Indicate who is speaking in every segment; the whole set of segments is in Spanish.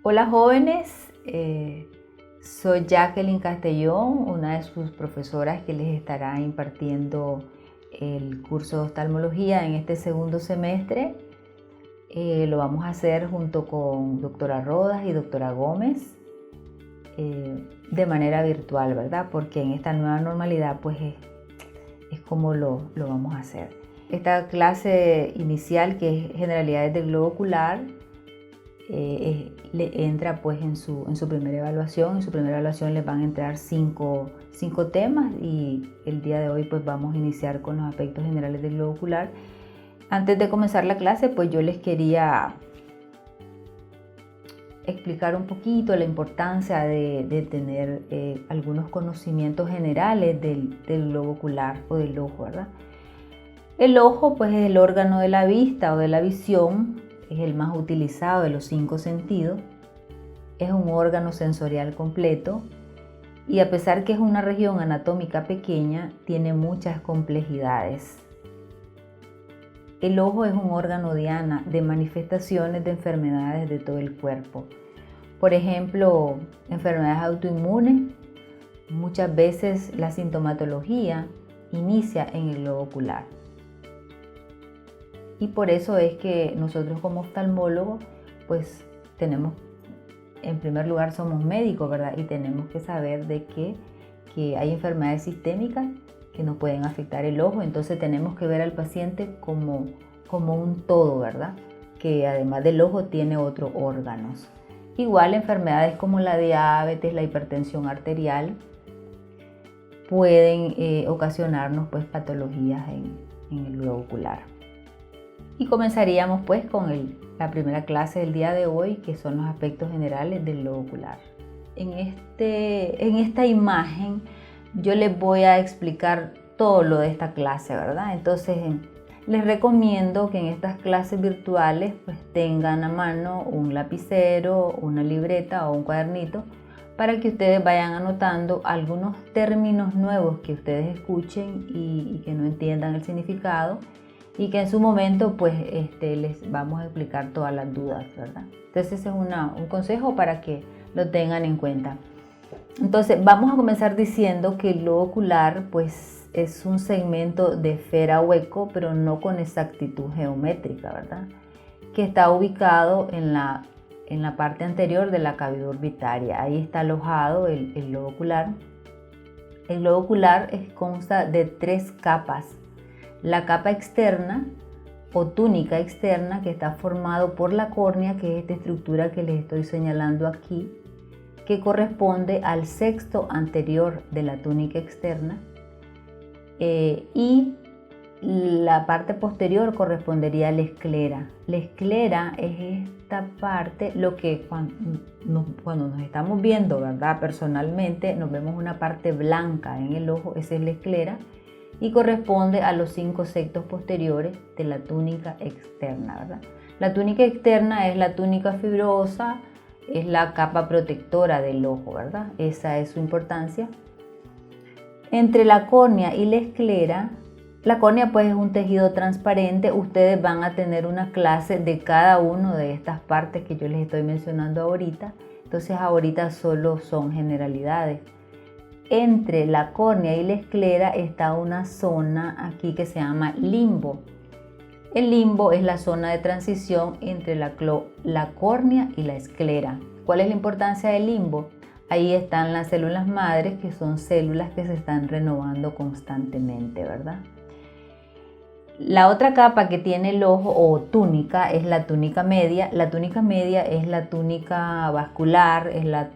Speaker 1: Hola jóvenes, soy Jacqueline Castellón, una de sus profesoras que les estará impartiendo el curso de oftalmología en este segundo semestre. Lo vamos a hacer junto con doctora Rodas y doctora Gómez de manera virtual, ¿verdad? Porque en esta nueva normalidad pues es como lo vamos a hacer. Esta clase inicial, que es generalidades del globo ocular, le entra pues en su primera evaluación. En su primera evaluación les van a entrar cinco temas y el día de hoy pues vamos a iniciar con los aspectos generales del globo ocular. Antes de comenzar la clase pues yo les quería explicar un poquito la importancia de tener algunos conocimientos generales del globo ocular o del ojo, ¿verdad? El ojo pues es el órgano de la vista o de la visión. Es el más utilizado de los 5 sentidos, es un órgano sensorial completo y a pesar que es una región anatómica pequeña, tiene muchas complejidades. El ojo es un órgano diana de manifestaciones de enfermedades de todo el cuerpo. Por ejemplo, enfermedades autoinmunes, muchas veces la sintomatología inicia en el globo ocular. Y por eso es que nosotros como oftalmólogos, pues tenemos, en primer lugar somos médicos, ¿verdad? Y tenemos que saber de que hay enfermedades sistémicas que nos pueden afectar el ojo. Entonces tenemos que ver al paciente como un todo, ¿verdad? Que además del ojo tiene otros órganos. Igual enfermedades como la diabetes, la hipertensión arterial, pueden ocasionarnos pues patologías en el globo ocular. Y comenzaríamos pues con la primera clase del día de hoy, que son los aspectos generales del globo ocular. En esta imagen yo les voy a explicar todo lo de esta clase, ¿verdad? Entonces les recomiendo que en estas clases virtuales pues tengan a mano un lapicero, una libreta o un cuadernito para que ustedes vayan anotando algunos términos nuevos que ustedes escuchen y que no entiendan el significado, y que en su momento pues les vamos a explicar todas las dudas, ¿verdad? Entonces ese es un consejo para que lo tengan en cuenta. Entonces vamos a comenzar diciendo que el globo ocular pues es un segmento de esfera hueco, pero no con exactitud geométrica, ¿verdad? Que está ubicado en la parte anterior de la cavidad orbitaria. Ahí está alojado el globo ocular. El globo ocular consta de 3 capas. La capa externa o túnica externa, que está formado por la córnea, que es esta estructura que les estoy señalando aquí, que corresponde al sexto anterior de la túnica externa, y la parte posterior correspondería a la esclera. La esclera es esta parte, lo que cuando nos estamos viendo, ¿verdad? Personalmente nos vemos una parte blanca en el ojo, esa es la esclera, y corresponde a los 5 septos posteriores de la túnica externa, ¿verdad? La túnica externa es la túnica fibrosa, es la capa protectora del ojo, ¿verdad? Esa es su importancia. Entre la córnea y la esclera, la córnea pues es un tejido transparente. Ustedes van a tener una clase de cada una de estas partes que yo les estoy mencionando ahorita. Entonces ahorita solo son generalidades. Entre la córnea y la esclera está una zona aquí que se llama limbo. El limbo es la zona de transición entre la córnea y la esclera. ¿Cuál es la importancia del limbo? Ahí están las células madres, que son células que se están renovando constantemente, ¿verdad? La otra capa que tiene el ojo o túnica es la túnica media. La túnica media es la túnica vascular, es la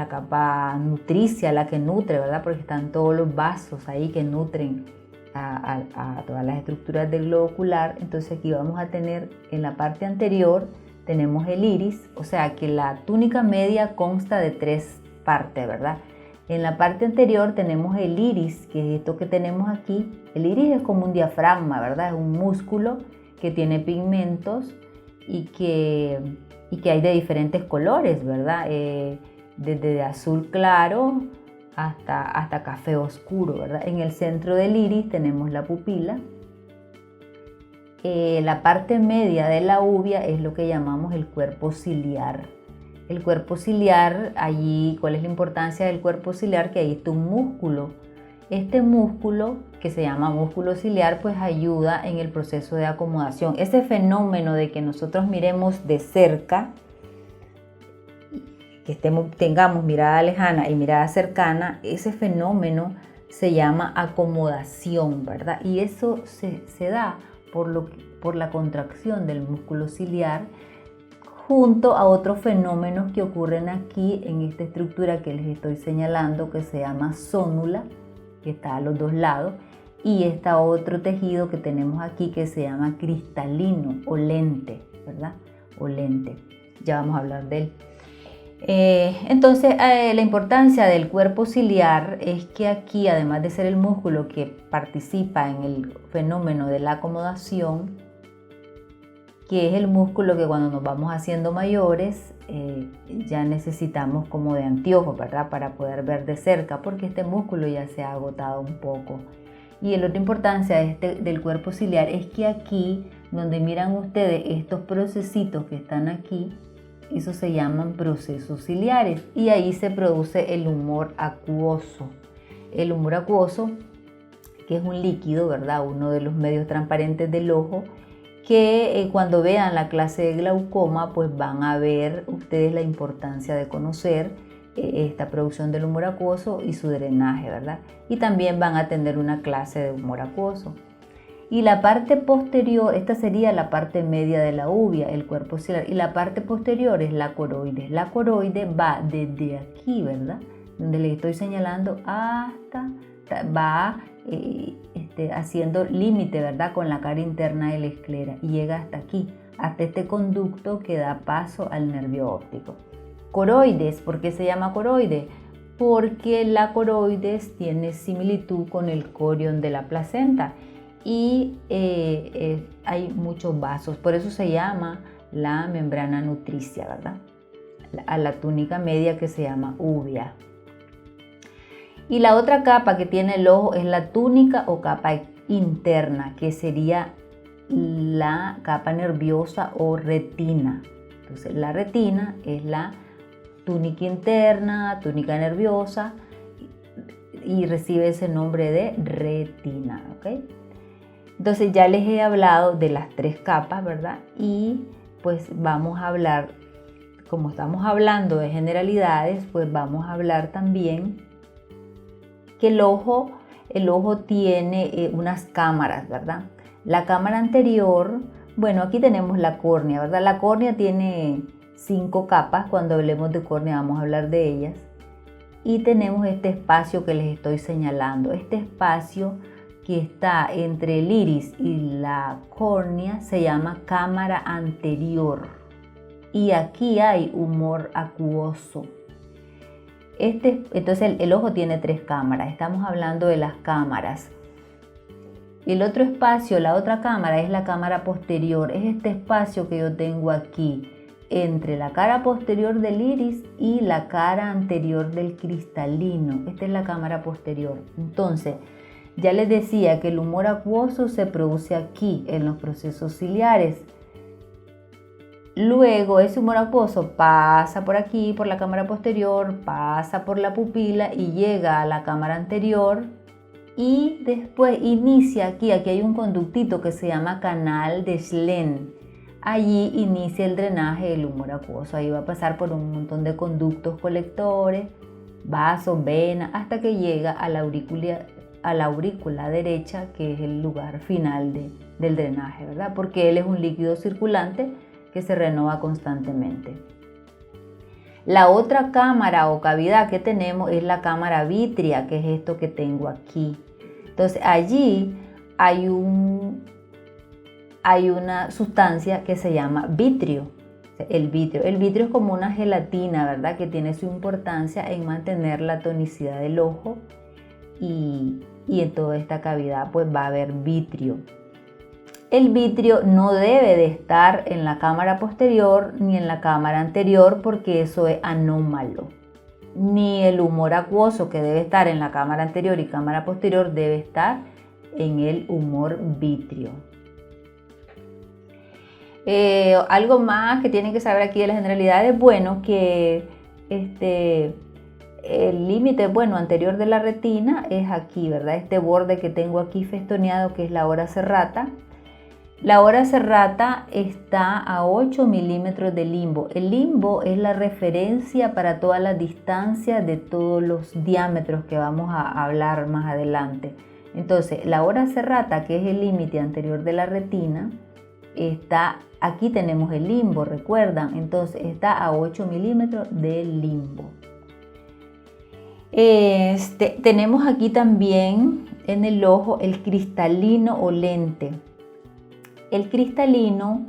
Speaker 1: capa nutricia, la que nutre, ¿verdad? Porque están todos los vasos ahí que nutren a todas las estructuras del globo ocular. Entonces aquí vamos a tener en la parte anterior, tenemos el iris, o sea que la túnica media consta de 3 partes, ¿verdad? En la parte anterior tenemos el iris, que es esto que tenemos aquí. El iris es como un diafragma, ¿verdad? Es un músculo que tiene pigmentos y que hay de diferentes colores, ¿verdad? Desde azul claro hasta café oscuro, ¿verdad? En el centro del iris tenemos la pupila. La parte media de la uvea es lo que llamamos el cuerpo ciliar. El cuerpo ciliar, allí, ¿cuál es la importancia del cuerpo ciliar? Que ahí está un músculo. Este músculo, que se llama músculo ciliar, pues ayuda en el proceso de acomodación. Ese fenómeno de que nosotros miremos de cerca, que tengamos mirada lejana y mirada cercana, ese fenómeno se llama acomodación, ¿verdad? Y eso se da por la contracción del músculo ciliar, junto a otros fenómenos que ocurren aquí en esta estructura que les estoy señalando, que se llama zónula, que está a los dos lados, y está otro tejido que tenemos aquí que se llama cristalino o lente, ¿verdad? O lente. Ya vamos a hablar de él. Entonces, la importancia del cuerpo ciliar es que aquí, además de ser el músculo que participa en el fenómeno de la acomodación, que es el músculo que cuando nos vamos haciendo mayores ya necesitamos como de anteojos, ¿verdad? Para poder ver de cerca, porque este músculo ya se ha agotado un poco. Y la otra importancia del cuerpo ciliar es que aquí, donde miran ustedes estos procesitos que están aquí, eso se llaman procesos ciliares, y ahí se produce el humor acuoso. El humor acuoso, que es un líquido, ¿verdad? Uno de los medios transparentes del ojo, que cuando vean la clase de glaucoma, pues van a ver ustedes la importancia de conocer esta producción del humor acuoso y su drenaje, ¿verdad? Y también van a tener una clase de humor acuoso. Y la parte posterior, esta sería la parte media de la uvea, el cuerpo ciliar, y la parte posterior es la coroide. La coroide va desde aquí, ¿verdad? Donde les estoy señalando hasta, va haciendo límite, ¿verdad? Con la cara interna de la esclera y llega hasta aquí, hasta este conducto que da paso al nervio óptico. Coroides, ¿por qué se llama coroide? Porque la coroides tiene similitud con el corión de la placenta y hay muchos vasos, por eso se llama la membrana nutricia, ¿verdad? A la túnica media que se llama uvea. Y la otra capa que tiene el ojo es la túnica o capa interna, que sería la capa nerviosa o retina. Entonces la retina es la túnica interna, túnica nerviosa, y recibe ese nombre de retina, ¿ok? Entonces ya les he hablado de las tres capas, ¿verdad? Y pues vamos a hablar, como estamos hablando de generalidades, pues vamos a hablar también que el ojo tiene unas cámaras, ¿verdad? La cámara anterior, bueno, aquí tenemos la córnea, ¿verdad? La córnea tiene 5 capas, cuando hablemos de córnea vamos a hablar de ellas. Y tenemos este espacio que les estoy señalando. Este espacio que está entre el iris y la córnea se llama cámara anterior. Y aquí hay humor acuoso. Entonces el ojo tiene 3 cámaras, estamos hablando de las cámaras. El otro espacio, la otra cámara, es la cámara posterior, es este espacio que yo tengo aquí, entre la cara posterior del iris y la cara anterior del cristalino. Esta es la cámara posterior. Entonces, ya les decía que el humor acuoso se produce aquí, en los procesos ciliares. Luego ese humor acuoso pasa por aquí, por la cámara posterior, pasa por la pupila y llega a la cámara anterior y después inicia aquí hay un conductito que se llama canal de Schlenn. Allí inicia el drenaje del humor acuoso. Ahí va a pasar por un montón de conductos colectores, vasos, venas, hasta que llega a la aurícula derecha, que es el lugar final del drenaje, ¿verdad? Porque él es un líquido circulante que se renueva constantemente. La otra cámara o cavidad que tenemos es la cámara vítrea, que es esto que tengo aquí. Entonces allí hay una sustancia que se llama vitrio. El vitrio es como una gelatina, ¿verdad? Que tiene su importancia en mantener la tonicidad del ojo y en toda esta cavidad pues va a haber vitrio. El vitrio no debe de estar en la cámara posterior ni en la cámara anterior porque eso es anómalo. Ni el humor acuoso, que debe estar en la cámara anterior y cámara posterior, debe estar en el humor vitrio. Algo más que tienen que saber aquí de las generalidades, bueno, que el límite, bueno, anterior de la retina es aquí, ¿verdad? Este borde que tengo aquí festoneado, que es la hora serrata. La hora serrata está a 8 milímetros de limbo. El limbo es la referencia para todas las distancias de todos los diámetros que vamos a hablar más adelante. Entonces, la hora serrata, que es el límite anterior de la retina, está aquí, tenemos el limbo, recuerdan, entonces está a 8 milímetros del limbo. Tenemos aquí también en el ojo el cristalino o lente. El cristalino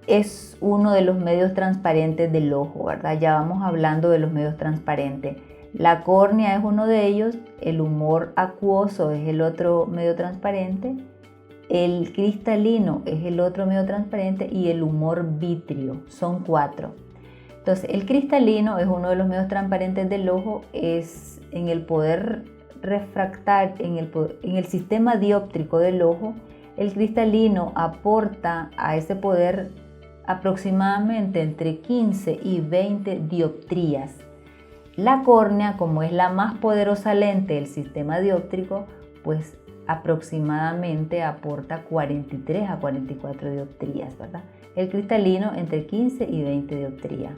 Speaker 1: es uno de los medios transparentes del ojo, ¿verdad? Ya vamos hablando de los medios transparentes. La córnea es uno de ellos, el humor acuoso es el otro medio transparente, el cristalino es el otro medio transparente y el humor vítreo, son 4. Entonces, el cristalino es uno de los medios transparentes del ojo, es en el poder refractar, en el sistema dióptrico del ojo, el cristalino aporta a ese poder aproximadamente entre 15 y 20 dioptrías. La córnea, como es la más poderosa lente del sistema dióptrico, pues aproximadamente aporta 43 a 44 dioptrías, ¿verdad? El cristalino entre 15 y 20 dioptrías.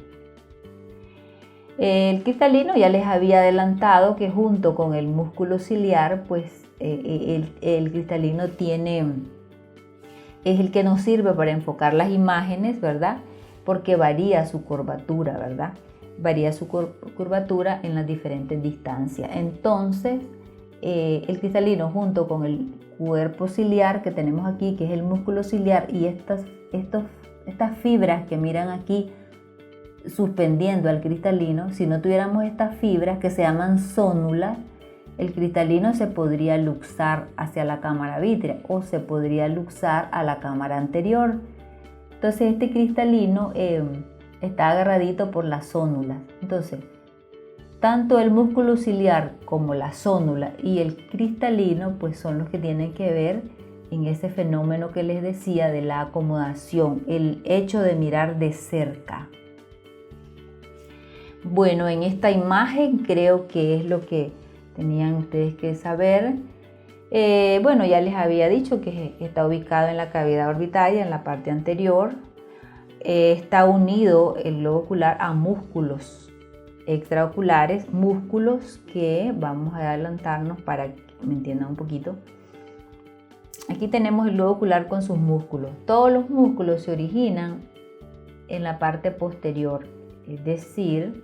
Speaker 1: El cristalino ya les había adelantado que junto con el músculo ciliar, pues el cristalino es el que nos sirve para enfocar las imágenes, ¿verdad? Porque varía su curvatura, ¿verdad? Varía su curvatura en las diferentes distancias. Entonces, el cristalino junto con el cuerpo ciliar que tenemos aquí, que es el músculo ciliar, y estas fibras que miran aquí suspendiendo al cristalino, si no tuviéramos estas fibras que se llaman zónulas, el cristalino se podría luxar hacia la cámara vítrea o se podría luxar a la cámara anterior. Entonces este cristalino está agarradito por las zónulas. Entonces, tanto el músculo ciliar como la zónula y el cristalino pues son los que tienen que ver en ese fenómeno que les decía de la acomodación, el hecho de mirar de cerca. Bueno, en esta imagen creo que es lo que tenían ustedes que saber. Bueno, ya les había dicho que está ubicado en la cavidad orbitaria, en la parte anterior. Está unido el globo ocular a músculos extraoculares, músculos que vamos a adelantarnos para que me entiendan un poquito. Aquí tenemos el globo ocular con sus músculos. Todos los músculos se originan en la parte posterior, es decir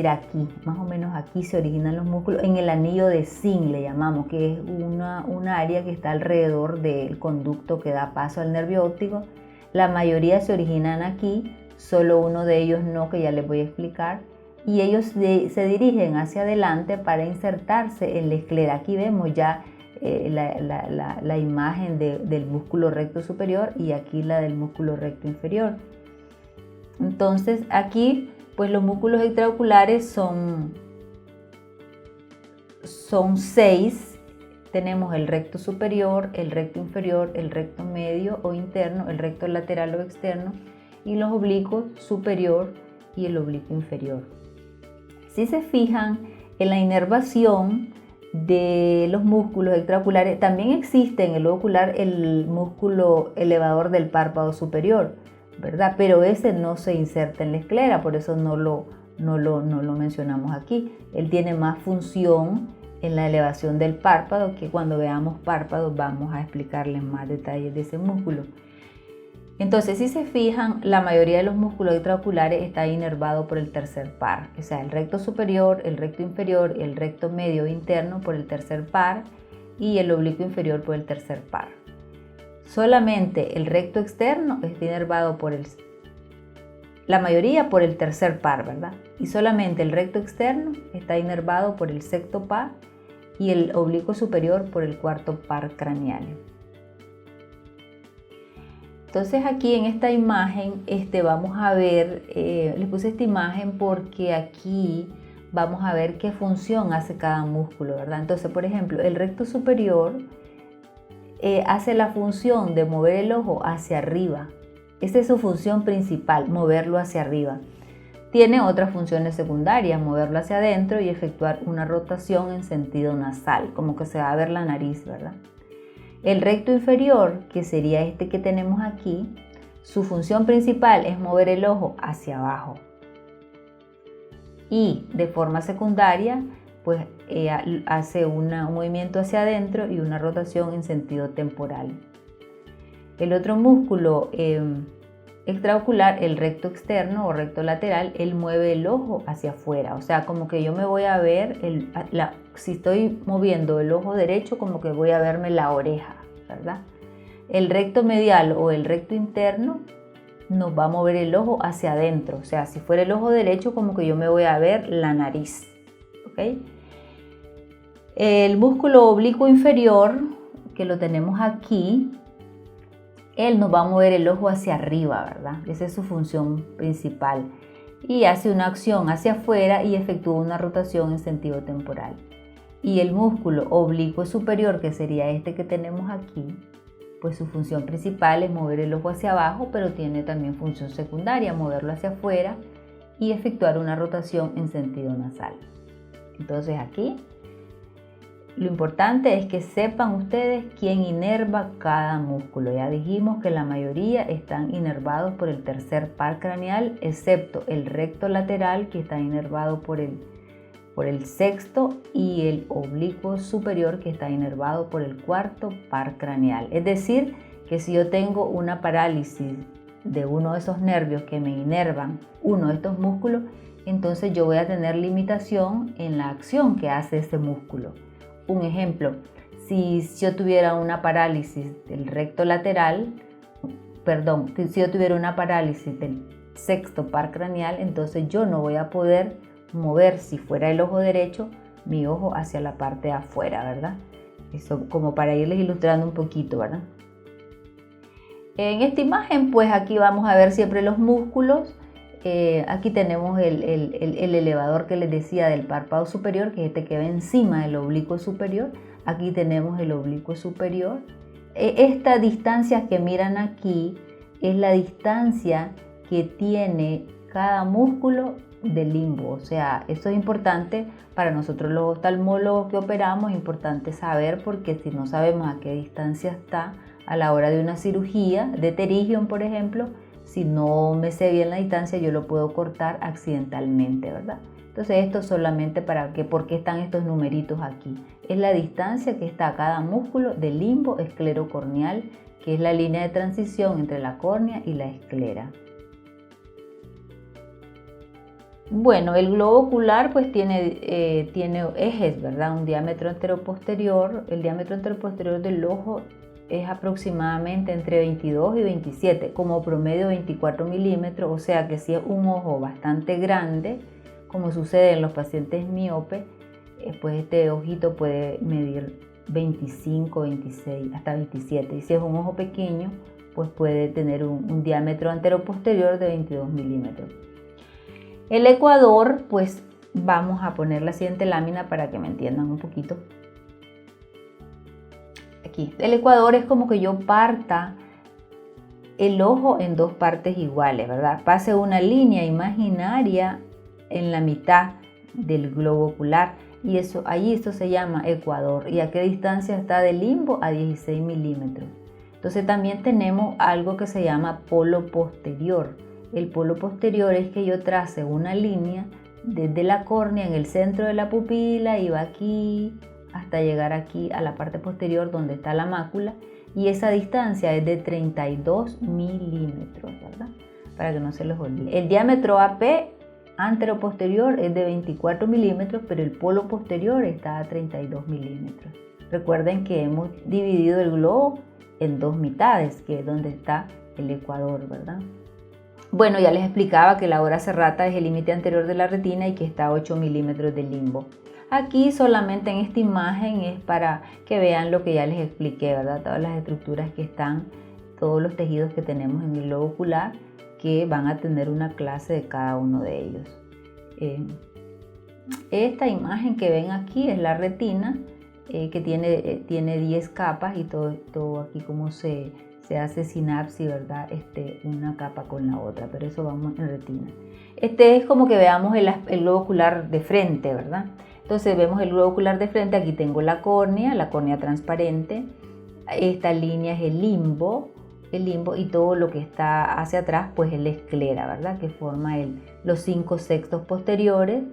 Speaker 1: aquí, más o menos aquí se originan los músculos, en el anillo de Zinc le llamamos, que es una área que está alrededor del conducto que da paso al nervio óptico. La mayoría se originan aquí, solo uno de ellos no, que ya les voy a explicar, y ellos se dirigen hacia adelante para insertarse en la esclera. Aquí vemos ya la imagen del músculo recto superior y aquí la del músculo recto inferior. Entonces aquí pues los músculos extraoculares son 6. Tenemos el recto superior, el recto inferior, el recto medio o interno, el recto lateral o externo y los oblicuos superior y el oblicuo inferior. Si se fijan en la inervación de los músculos extraoculares, también existe en el ojo ocular el músculo elevador del párpado superior, ¿verdad? Pero ese no se inserta en la esclera, por eso no lo mencionamos aquí. Él tiene más función en la elevación del párpado, que cuando veamos párpados vamos a explicarles más detalles de ese músculo. Entonces, si se fijan, la mayoría de los músculos extraoculares está inervado por el tercer par, o sea, el recto superior, el recto inferior, el recto medio interno por el tercer par y el oblicuo inferior por el tercer par. Solamente el recto externo está inervado la mayoría por el tercer par, ¿verdad? Y solamente el recto externo está inervado por el sexto par y el oblicuo superior por el cuarto par craneal. Entonces aquí en esta imagen vamos a ver, les puse esta imagen porque aquí vamos a ver qué función hace cada músculo, ¿verdad? Entonces, por ejemplo, el recto superior hace la función de mover el ojo hacia arriba, Esa es su función principal, moverlo hacia arriba. Tiene otras funciones secundarias, moverlo hacia adentro y efectuar una rotación en sentido nasal, como que se va a ver la nariz, ¿verdad? El recto inferior, que sería este que tenemos aquí, su función principal es mover el ojo hacia abajo. Y de forma secundaria, pues hace un movimiento hacia adentro y una rotación en sentido temporal. El otro músculo extraocular, el recto externo o recto lateral, él mueve el ojo hacia afuera, o sea, como que yo me voy a ver, si estoy moviendo el ojo derecho, como que voy a verme la oreja, ¿verdad? El recto medial o el recto interno nos va a mover el ojo hacia adentro, o sea, si fuera el ojo derecho, como que yo me voy a ver la nariz, ¿ok? El músculo oblicuo inferior, que lo tenemos aquí, él nos va a mover el ojo hacia arriba, ¿verdad? Esa es su función principal. Y hace una acción hacia afuera y efectúa una rotación en sentido temporal. Y el músculo oblicuo superior, que sería este que tenemos aquí, pues su función principal es mover el ojo hacia abajo, pero tiene también función secundaria, moverlo hacia afuera y efectuar una rotación en sentido nasal. Entonces aquí lo importante es que sepan ustedes quién inerva cada músculo. Ya dijimos que la mayoría están inervados por el tercer par craneal, excepto el recto lateral, que está inervado por el sexto, y el oblicuo superior, que está inervado por el cuarto par craneal. Es decir, que si yo tengo una parálisis de uno de esos nervios que me inervan uno de estos músculos, entonces yo voy a tener limitación en la acción que hace ese músculo. Un ejemplo, si yo tuviera una parálisis del recto lateral, si yo tuviera una parálisis del sexto par craneal, entonces yo no voy a poder mover, si fuera el ojo derecho, mi ojo hacia la parte de afuera, ¿verdad? Eso como para irles ilustrando un poquito, ¿verdad? En esta imagen, pues aquí vamos a ver siempre los músculos. Aquí tenemos el elevador que les decía del párpado superior, que es este que va encima del oblicuo superior. Aquí tenemos el oblicuo superior. Esta distancia que miran aquí es la distancia que tiene cada músculo del limbo. O sea, esto es importante para nosotros los oftalmólogos que operamos, es importante saber, porque si no sabemos a qué distancia está a la hora de una cirugía de pterigion, por ejemplo, si no me sé bien la distancia, yo lo puedo cortar accidentalmente, ¿verdad? Entonces esto solamente para que, ¿por qué están estos numeritos aquí? Es la distancia que está a cada músculo del limbo esclerocorneal, que es la línea de transición entre la córnea y la esclera. Bueno, el globo ocular pues tiene ejes, ¿verdad? Un diámetro anteroposterior. El diámetro anteroposterior del ojo es aproximadamente entre 22 y 27, como promedio 24 milímetros, o sea que si es un ojo bastante grande, como sucede en los pacientes miopes, pues este ojito puede medir 25, 26, hasta 27. Y si es un ojo pequeño, pues puede tener un diámetro anteroposterior de 22 milímetros. El ecuador, pues vamos a poner la siguiente lámina para que me entiendan un poquito. Aquí, el ecuador es como que yo parta el ojo en dos partes iguales, ¿verdad? Pase una línea imaginaria en la mitad del globo ocular y esto se llama ecuador. ¿Y a qué distancia está del limbo? A 16 milímetros. Entonces también tenemos algo que se llama polo posterior. El polo posterior es que yo trace una línea desde la córnea en el centro de la pupila y va aquí hasta llegar aquí a la parte posterior donde está la mácula, y esa distancia es de 32 milímetros, ¿verdad? Para que no se los olvide. El diámetro AP anteroposterior es de 24 milímetros, pero el polo posterior está a 32 milímetros. Recuerden que hemos dividido el globo en dos mitades, que es donde está el ecuador, ¿verdad? Bueno, ya les explicaba que la ora serrata es el límite anterior de la retina y que está a 8 milímetros del limbo. Aquí solamente en esta imagen es para que vean lo que ya les expliqué, ¿verdad? Todas las estructuras que están, todos los tejidos que tenemos en el globo ocular, que van a tener una clase de cada uno de ellos. Esta imagen que ven aquí es la retina, que tiene 10 capas y todo aquí como se se hace sinapsis, ¿verdad? Una capa con la otra, pero eso vamos en retina. Este es como que veamos el globo ocular de frente, ¿verdad? Entonces vemos el globo ocular de frente, aquí tengo la córnea transparente, esta línea es el limbo, y todo lo que está hacia atrás pues es la esclera, ¿verdad? Que forma los 5 sextos posteriores.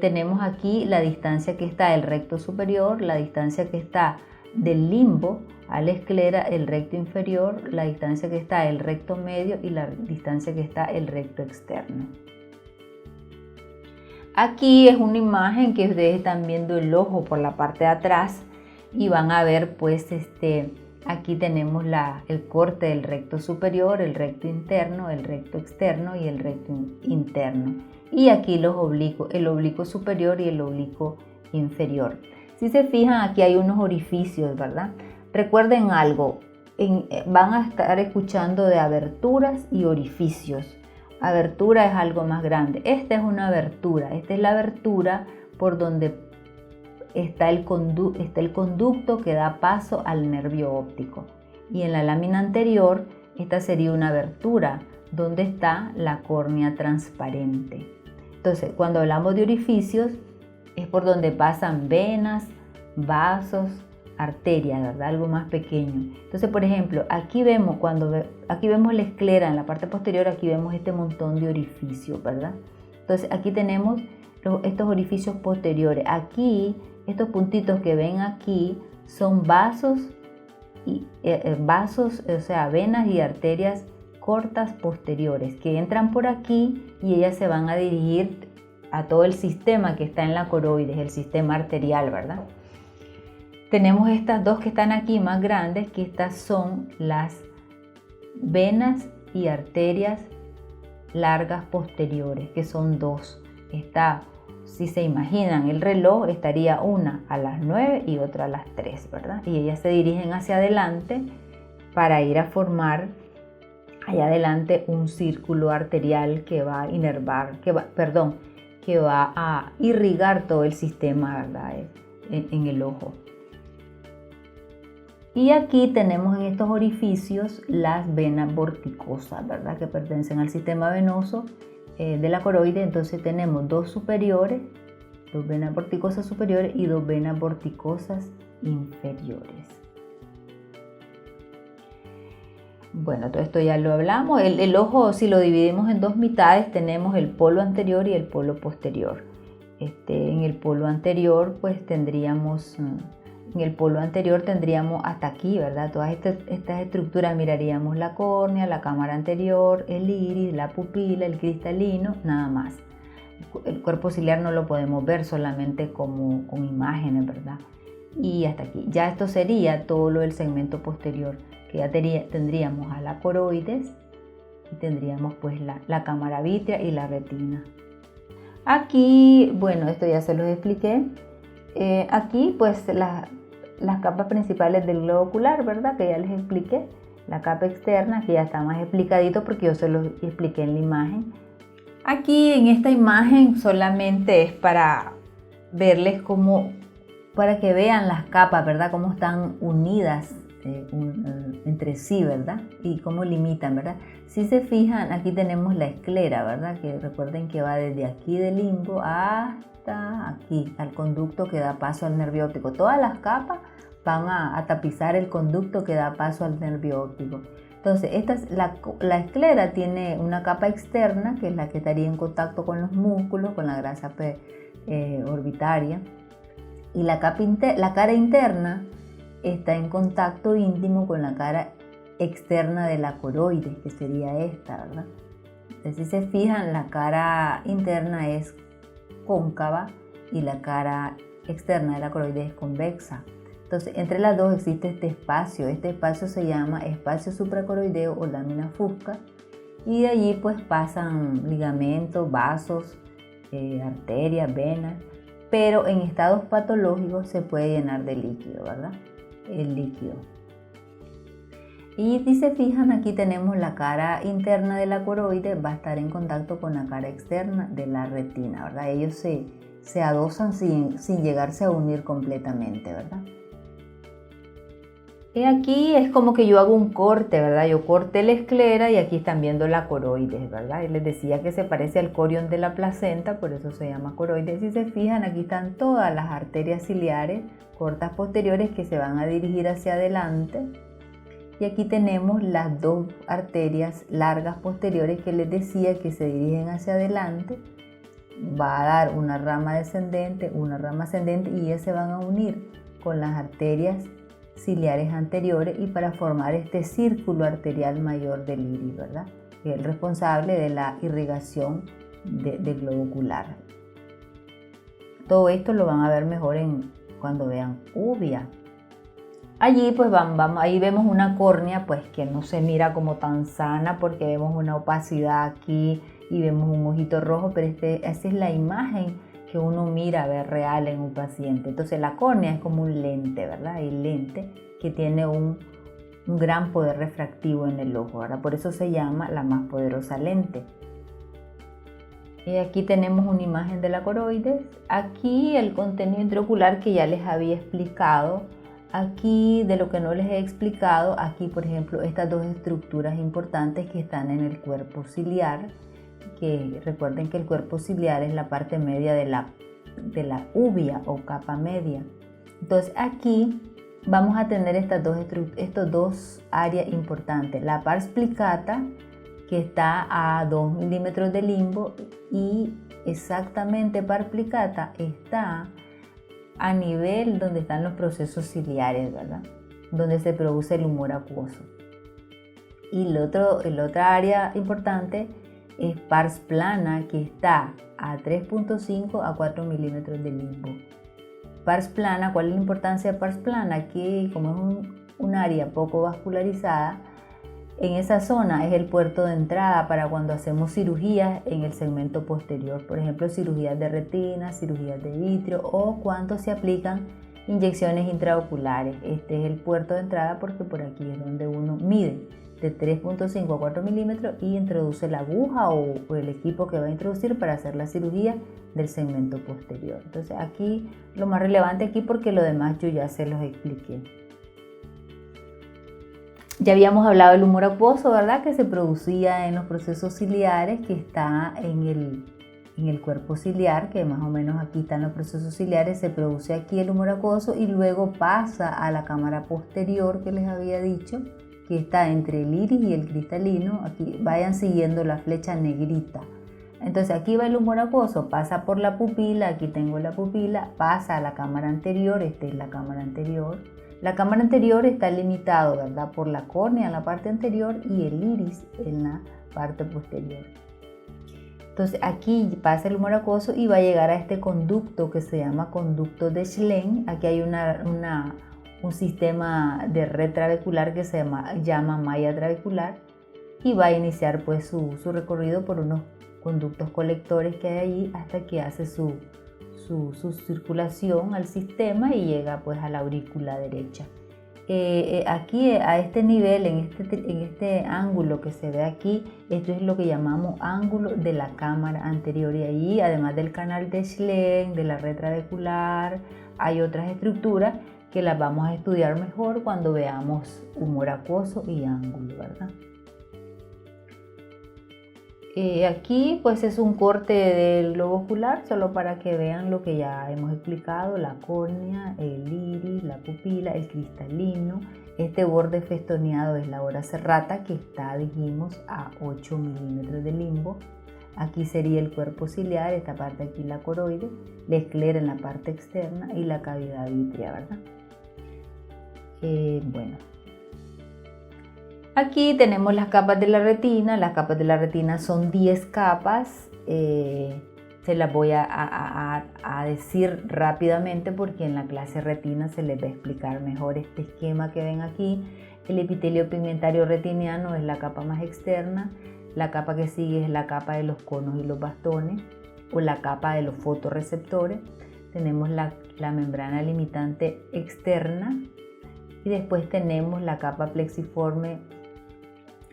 Speaker 1: Tenemos aquí la distancia que está del recto superior, la distancia que está del limbo a la esclera, el recto inferior, la distancia que está el recto medio y la distancia que está el recto externo. Aquí es una imagen que ustedes están viendo el ojo por la parte de atrás y van a ver pues aquí tenemos el corte del recto superior, el recto interno, el recto externo y el recto interno. Y aquí los oblicuos, el oblicuo superior y el oblicuo inferior. Si se fijan, aquí hay unos orificios, ¿verdad? Recuerden algo, van a estar escuchando de aberturas y orificios. Abertura es algo más grande. Esta es una abertura. Esta es la abertura por donde está el conducto que da paso al nervio óptico. Y en la lámina anterior, esta sería una abertura donde está la córnea transparente. Entonces, cuando hablamos de orificios, es por donde pasan venas, vasos, arterias, ¿verdad? Algo más pequeño. Entonces, por ejemplo, aquí vemos la esclera en la parte posterior, aquí vemos este montón de orificios, ¿verdad? Entonces, aquí tenemos estos orificios posteriores. Aquí, estos puntitos que ven aquí son vasos, o sea, venas y arterias cortas posteriores que entran por aquí y ellas se van a dirigir a todo el sistema que está en la coroides, el sistema arterial, ¿verdad? Tenemos estas dos que están aquí más grandes, que estas son las venas y arterias largas posteriores, que son 2. Si se imaginan el reloj, estaría una a las 9 y otra a las 3, ¿verdad? Y ellas se dirigen hacia adelante para ir a formar allá adelante un círculo arterial que va a irrigar todo el sistema, ¿verdad? En el ojo. Y aquí tenemos en estos orificios las venas vorticosas, ¿verdad? Que pertenecen al sistema venoso de la coroide. Entonces tenemos 2 superiores, 2 venas vorticosas superiores y 2 venas vorticosas inferiores. Bueno, todo esto ya lo hablamos. El ojo, si lo dividimos en 2 mitades, tenemos el polo anterior y el polo posterior. En el polo anterior, pues tendríamos hasta aquí, ¿verdad? Todas estas estructuras, miraríamos la córnea, la cámara anterior, el iris, la pupila, el cristalino, nada más. El cuerpo ciliar no lo podemos ver solamente con imágenes, ¿verdad? Y hasta aquí. Ya esto sería todo lo del segmento posterior, que ya tendríamos a la coroides y tendríamos pues la cámara vítrea y la retina. Aquí, bueno, esto ya se los expliqué. Aquí pues las capas principales del globo ocular, ¿verdad? Que ya les expliqué. La capa externa, que ya está más explicadito porque yo se los expliqué en la imagen. Aquí en esta imagen solamente es para verles para que vean las capas, ¿verdad? Cómo están unidas entre sí, ¿verdad? Y cómo limitan, ¿verdad? Si se fijan, aquí tenemos la esclera, ¿verdad? Que recuerden que va desde aquí del limbo hasta aquí, al conducto que da paso al nervio óptico. Todas las capas van a tapizar el conducto que da paso al nervio óptico. Entonces, la esclera tiene una capa externa, que es la que estaría en contacto con los músculos, con la grasa orbitaria. Y la cara interna está en contacto íntimo con la cara externa de la coroide, que sería esta, ¿verdad? Entonces, si se fijan, la cara interna es cóncava y la cara externa de la coroide es convexa. Entonces, entre las dos existe este espacio se llama espacio supracoroideo o lámina fusca, y de allí pues pasan ligamentos, vasos, arterias, venas, pero en estados patológicos se puede llenar de líquido, ¿verdad? El líquido. Y si se fijan, aquí tenemos la cara interna de la coroide, va a estar en contacto con la cara externa de la retina, ¿verdad? Ellos se adosan sin llegarse a unir completamente, ¿verdad? Y aquí es como que yo hago un corte, ¿verdad? Yo corté la esclera y aquí están viendo la coroides, ¿verdad? Y les decía que se parece al corión de la placenta, por eso se llama coroides. Si se fijan, aquí están todas las arterias ciliares cortas posteriores que se van a dirigir hacia adelante. Y aquí tenemos las dos arterias largas posteriores que les decía que se dirigen hacia adelante. Va a dar una rama descendente, una rama ascendente y ellas se van a unir con las arterias ciliares anteriores y para formar este círculo arterial mayor del iris, ¿verdad? Que es el responsable de la irrigación del globo ocular. Todo esto lo van a ver mejor cuando vean uvea. Allí pues ahí vemos una córnea pues que no se mira como tan sana porque vemos una opacidad aquí y vemos un ojito rojo, pero esa es la imagen que uno mira a ver real en un paciente. Entonces la córnea es como un lente, ¿verdad? El lente que tiene un gran poder refractivo en el ojo, ¿verdad? Por eso se llama la más poderosa lente. Y aquí tenemos una imagen de la coroides. Aquí el contenido intraocular que ya les había explicado. Aquí de lo que no les he explicado, aquí por ejemplo estas dos estructuras importantes que están en el cuerpo ciliar, que recuerden que el cuerpo ciliar es la parte media de la uvea o capa media. Entonces aquí vamos a tener estas dos áreas importantes, la pars pliccata que está a 2 milímetros de limbo y exactamente pars pliccata está a nivel donde están los procesos ciliares, ¿verdad? Donde se produce el humor acuoso. Y el otra área importante es pars plana, que está a 3.5 a 4 milímetros de limbo. Pars plana, ¿cuál es la importancia de pars plana? Que como es un área poco vascularizada, en esa zona es el puerto de entrada para cuando hacemos cirugías en el segmento posterior, por ejemplo cirugías de retina, cirugías de vitrio o cuando se aplican inyecciones intraoculares. Este es el puerto de entrada porque por aquí es donde uno mide de 3.5 a 4 milímetros y introduce la aguja o el equipo que va a introducir para hacer la cirugía del segmento posterior. Entonces aquí lo más relevante aquí porque lo demás yo ya se los expliqué. Ya habíamos hablado del humor acuoso, ¿verdad? Que se producía en los procesos ciliares, que está en el cuerpo ciliar, que más o menos aquí están los procesos ciliares, se produce aquí el humor acuoso y luego pasa a la cámara posterior que les había dicho, que está entre el iris y el cristalino. Aquí vayan siguiendo la flecha negrita. Entonces aquí va el humor acuoso, pasa por la pupila, aquí tengo la pupila, pasa a la cámara anterior, esta es la cámara anterior. La cámara anterior está limitado, ¿verdad? Por la córnea en la parte anterior y el iris en la parte posterior. Entonces aquí pasa el humor acuoso y va a llegar a este conducto que se llama conducto de Schlenk. Aquí hay un sistema de red trabecular que se llama malla trabecular y va a iniciar pues su recorrido por unos conductos colectores que hay allí hasta que hace su circulación al sistema y llega pues a la aurícula derecha. Aquí a este nivel, en este ángulo que se ve aquí, esto es lo que llamamos ángulo de la cámara anterior y allí además del canal de Schlenk, de la red trabecular, hay otras estructuras que las vamos a estudiar mejor cuando veamos humor acuoso y ángulo, ¿verdad? Aquí pues es un corte del globo ocular solo para que vean lo que ya hemos explicado, la córnea, el iris, la pupila, el cristalino. Este borde festoneado es la ora serrata que está, dijimos, a 8 milímetros de limbo. Aquí sería el cuerpo ciliar, esta parte aquí la coroide, la esclera en la parte externa y la cavidad vítrea, ¿verdad? Bueno. Aquí tenemos las capas de la retina. Las capas de la retina son 10 capas. Se las voy a decir rápidamente porque en la clase retina se les va a explicar mejor este esquema que ven aquí. El epitelio pigmentario retiniano es la capa más externa. La capa que sigue es la capa de los conos y los bastones o la capa de los fotorreceptores. Tenemos la membrana limitante externa y después tenemos la capa plexiforme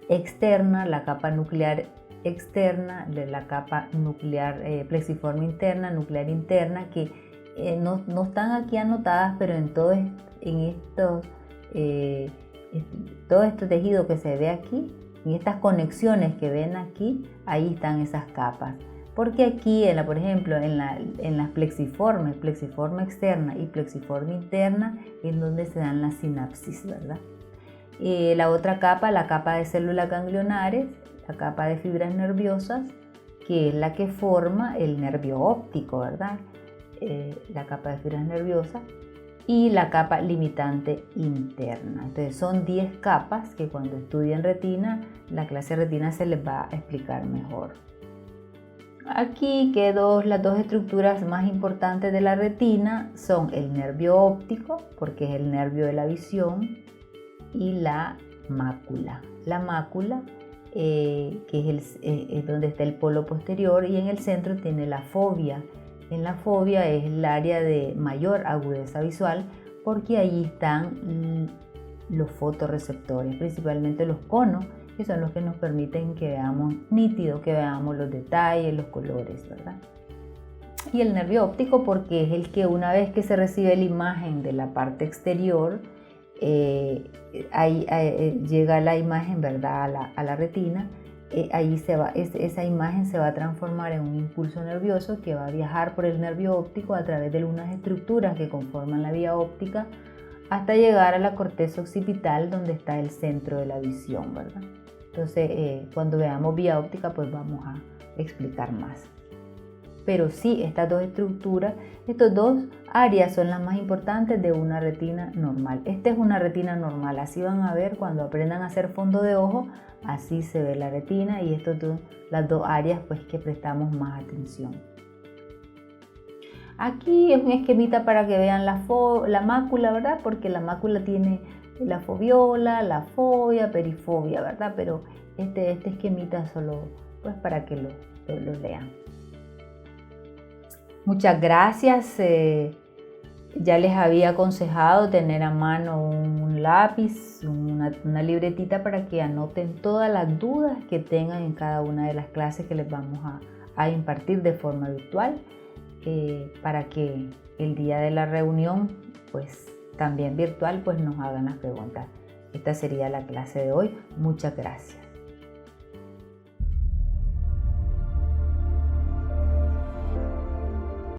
Speaker 1: externa, la capa nuclear externa, la capa nuclear plexiforme interna, nuclear interna, que no están aquí anotadas, pero en todo este tejido que se ve aquí, y estas conexiones que ven aquí, ahí están esas capas. Porque aquí, por ejemplo, en las plexiforme externa y plexiforme interna, es donde se dan las sinapsis, ¿verdad? La otra capa, la capa de células ganglionares, la capa de fibras nerviosas, que es la que forma el nervio óptico, ¿verdad? La capa de fibras nerviosas y la capa limitante interna. Entonces son 10 capas que cuando estudien retina, la clase de retina se les va a explicar mejor. Aquí que las dos estructuras más importantes de la retina son el nervio óptico, porque es el nervio de la visión, y la mácula. La mácula, que es donde está el polo posterior, y en el centro tiene la fóvea. En la fóvea es el área de mayor agudeza visual, porque allí están los fotorreceptores, principalmente los conos, que son los que nos permiten que veamos nítido, que veamos los detalles, los colores, ¿verdad? Y el nervio óptico porque es el que una vez que se recibe la imagen de la parte exterior, llega la imagen, ¿verdad?, a la retina. Ahí esa imagen se va a transformar en un impulso nervioso que va a viajar por el nervio óptico a través de unas estructuras que conforman la vía óptica hasta llegar a la corteza occipital, donde está el centro de la visión, ¿verdad? Entonces, cuando veamos vía óptica, pues vamos a explicar más. Pero sí, estas dos estructuras, estas dos áreas son las más importantes de una retina normal. Esta es una retina normal, así van a ver cuando aprendan a hacer fondo de ojo, así se ve la retina, y estas son las dos áreas pues que prestamos más atención. Aquí es un esquemita para que vean la mácula, ¿verdad? Porque la mácula tiene la foviola, la fobia, perifobia, ¿verdad? Pero este esquemita solo pues para que lo lean. Muchas gracias. Ya les había aconsejado tener a mano un lápiz, una libretita para que anoten todas las dudas que tengan en cada una de las clases que les vamos a impartir de forma virtual, para que el día de la reunión, pues también virtual, pues nos hagan las preguntas. Esta sería la clase de hoy. Muchas gracias.